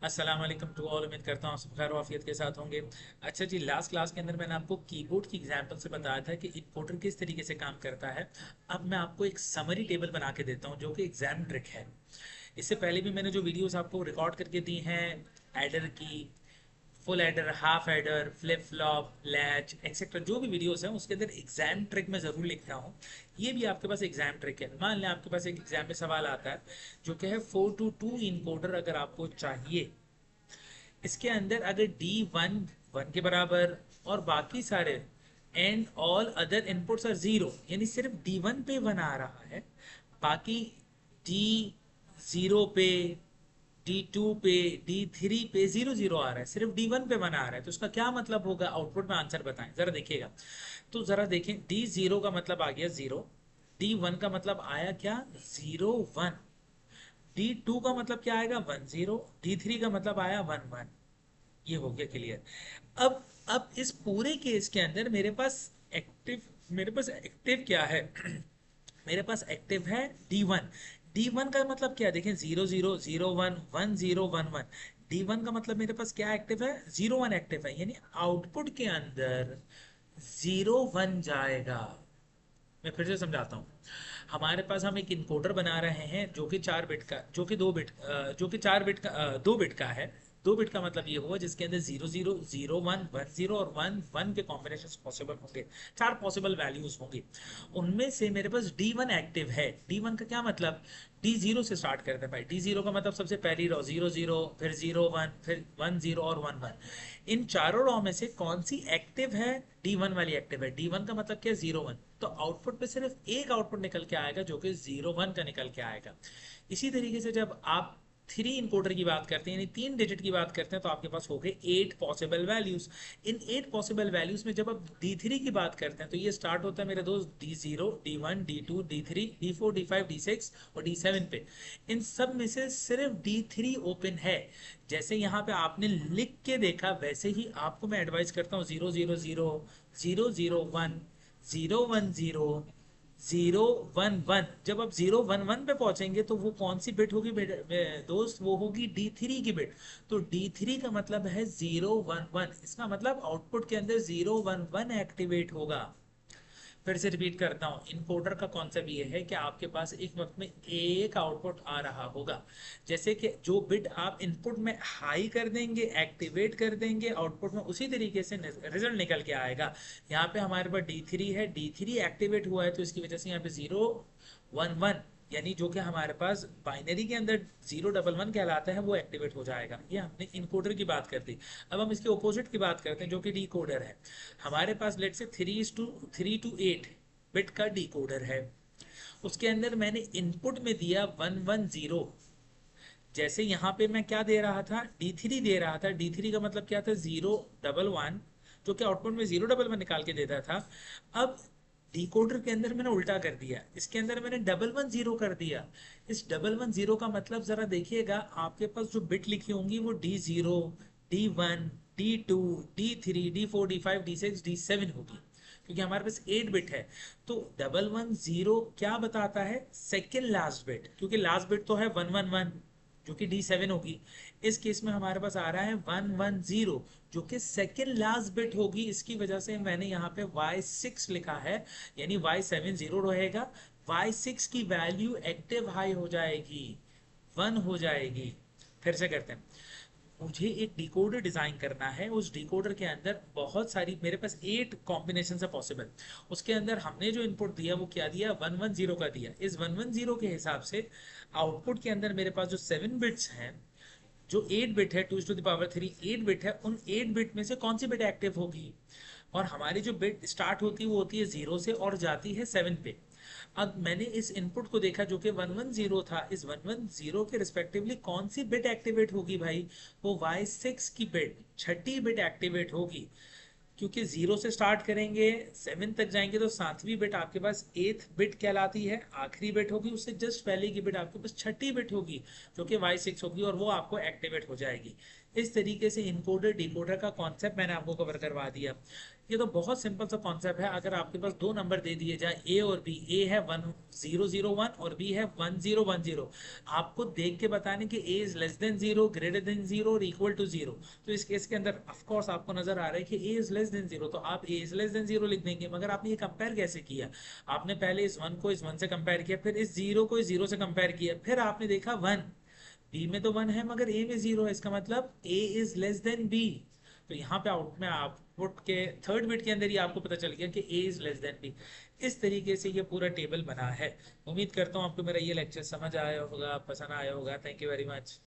अस्सलाम वालेकुम to all. उम्मीद करता हूँ सब खैर वाफियत के साथ होंगे। अच्छा जी, लास्ट क्लास के अंदर मैंने आपको कीबोर्ड की एग्जांपल से बताया था कि इनकोडर किस तरीके से काम करता है। अब मैं आपको एक समरी टेबल बना के देता हूँ जो कि एग्जाम ट्रिक है। इससे पहले भी मैंने जो वीडियोस आपको रिकॉर्ड करके दी हैं, एडर की, full adder, half adder, flip flop, latch etcetera, जो भी वीडियोस हैं उसके अंदर एग्जाम ट्रिक मैं ज़रूर लिखता हूँ। ये भी आपके पास एग्जाम ट्रिक है। मान लें आपके पास एक एग्जाम में सवाल आता है जो कि है 4 to 2 इनकोडर अगर आपको चाहिए। इसके अंदर अगर डी वन वन के बराबर और बाकी सारे and all other inputs are zero, यानी सिर्फ डी वन पे वन आ रहा है, बाकी डी जीरो पे, डी टू पे, डी थ्री पे जीरो जीरो आ रहा है, सिर्फ डी वन पे वन आ रहा है, तो उसका क्या मतलब होगा? आउटपुट में आंसर बताएं जरा, देखिएगा। तो जरा देखें, डी जीरो का मतलब आ गया जीरो, डी वन का मतलब आया क्या? Zero one. डी टू का मतलब क्या आएगा? One zero. डी थ्री का मतलब आया वन वन। ये हो गया क्लियर। अब इस पूरे केस के अंदर मेरे पास एक्टिव क्या है? मेरे पास एक्टिव है D1। D1 का मतलब क्या है? देखें, 0001 1011। D1 का मतलब मेरे पास क्या एक्टिव है? 01 एक्टिव है, यानी आउटपुट के अंदर 01 जाएगा। मैं फिर से समझाता हूँ। हमारे पास हम एक इनकोडर बना रहे हैं जो कि 4 बिट का, जो कि 4 बिट का, 2 बिट का है। 2 बिट का मतलब ये हुआ जिसके अंदर 00 01 10 और 11 के कॉम्बिनेशन पॉसिबल होंगे। 4 पॉसिबल वैल्यूज होंगी। उनमें से मेरे पास D1 एक्टिव है। D1 का क्या मतलब? D0 से स्टार्ट करते हैं भाई। D0 का मतलब सबसे पहली रो 00, फिर 01, फिर 10 और 11। इन चारों रो में से कौन सी एक्टिव है? D1 वाली एक्टिव है। D1 का मतलब क्या? 01। तो आउटपुट पे सिर्फ एक आउटपुट निकल के आएगा जो कि 01 का निकल के आएगा। इसी तरीके से जब आप 3 इनकोडर की बात करते हैं, यानी 3 डिजिट की बात करते हैं, तो आपके पास हो गए 8 पॉसिबल वैल्यूज। इन 8 पॉसिबल वैल्यूज में जब आप D3 की बात करते हैं तो ये स्टार्ट होता है मेरे दोस्त D0, D1, D2, D3, D4, D5, D6 और D7 पे। इन सब में से सिर्फ D3 ओपन है। जैसे यहाँ पे आपने लिख के देखा वैसे ही आपको मैं एडवाइस करता हूँ। 000, 001, 010, 011। जब आप 011 पे पहुंचेंगे तो वो कौन सी बिट होगी दोस्त? वो होगी D3 की बिट। तो D3 का मतलब है 011। इसका मतलब आउटपुट के अंदर 011 एक्टिवेट होगा। फिर से रिपीट करता हूँ, इनकोडर का कॉन्सेप्ट ये है कि आपके पास एक वक्त में एक आउटपुट आ रहा होगा। जैसे कि जो बिट आप इनपुट में हाई कर देंगे, एक्टिवेट कर देंगे, आउटपुट में उसी तरीके से रिजल्ट निकल के आएगा। यहाँ पे हमारे पास D3 है, D3 एक्टिवेट हुआ है तो इसकी वजह से यहाँ पे 011, यानी जो कि हमारे पास बाइनरी के अंदर 011 कहलाता है, वो एक्टिवेट हो जाएगा। ये हमने इनकोडर की बात कर दी। अब हम इसके ऑपोजिट की बात करते हैं जो कि डीकोडर है। हमारे पास लेट से 3 to 8 बिट का डीकोडर है। उसके अंदर मैंने इनपुट में दिया 110। जैसे यहाँ पे मैं क्या दे रहा था? D3 दे रहा था। D3 का मतलब क्या था? 011, जो कि आउटपुट में 011 निकाल के देता था। अब डिकोडर के अंदर मैंने उल्टा कर दिया, इसके अंदर मैंने 110 कर दिया। इस 110 का मतलब जरा देखिएगा, आपके पास जो बिट लिखी होंगी वो D0, D1, D2, D3, D4, D5, D6, D7 होगी, क्योंकि हमारे पास 8 बिट है। तो 110 क्या बताता है? सेकेंड लास्ट बिट, क्योंकि लास्ट बिट तो है 111 जो कि D7 होगी। इस केस में हमारे पास आ रहा है 110 जो कि सेकेंड लास्ट बिट होगी। इसकी वजह से मैंने यहाँ पे Y6 लिखा है, यानी Y70 रहेगा। Y6 की वैल्यू एक्टिव हाई हो जाएगी, 1 हो जाएगी। फिर से करते हैं। मुझे एक डिकोडर डिजाइन करना है। उस डिकोडर के अंदर बहुत सारी, मेरे पास 8 कॉम्बिनेशन है पॉसिबल। उसके अंदर हमने जो इनपुट दिया वो क्या दिया? 110 का दिया। इस 110 के हिसाब से आउटपुट के अंदर मेरे पास जो 7 बिट्स हैं, जो 8 बिट है, 2 to the power 3 8 बिट है, उन 8 बिट में से कौन सी बिट एक्टिव होगी? और हमारी जो बिट स्टार्ट होती है वो होती है 0 से और जाती है 7 पे। अब मैंने इस इनपुट को देखा जो कि 110 था। इस 110 के रिस्पेक्टिवली कौन सी बिट एक्टिवेट होगी भाई? वो Y6 की बिट, छठी बिट एक्टिवेट होगी। क्योंकि 0 से स्टार्ट करेंगे 7 तक जाएंगे तो 7वीं बिट आपके पास 8th बिट कहलाती है, आखिरी बिट होगी, उससे जस्ट पहले की बिट आपके पास 6ठी बिट होगी जो कि Y6 होगी और वो आपको एक्टिवेट हो जाएगी। इस तरीके से इनकोडर डिकोडर का कॉन्सेप्ट मैंने आपको कवर करवा दिया। ये तो बहुत सिंपल सा कॉन्सेप्ट है। अगर आपके पास दो नंबर दे दिए जाए ए और बी, ए है 1001 और बी है 1010, आपको देख के बताने कि a is less than 0, greater than 0 और इक्वल टू 0। तो इस केस के अंदर ऑफ कोर्स आपको नजर आ रहा है कि ए इज लेस देन 0, तो आप ए इज लेस देन 0 लिख देंगे। मगर आपने ये कंपेयर कैसे किया? आपने पहले इस 1 को इस 1 से कंपेयर किया, फिर इस 0 को इस 0 से कंपेयर किया, फिर आपने देखा 1, बी में तो 1 है मगर ए में 0 है, इसका मतलब ए इज लेस देन बी। तो यहाँ पे आउट में आउटपुट के थर्ड बिट के अंदर ही आपको पता चल गया कि a is less then B. इस तरीके से ये पूरा टेबल बना है। उम्मीद करता हूँ आपको मेरा ये लेक्चर समझ आया होगा, पसंद आया होगा। Thank you very much.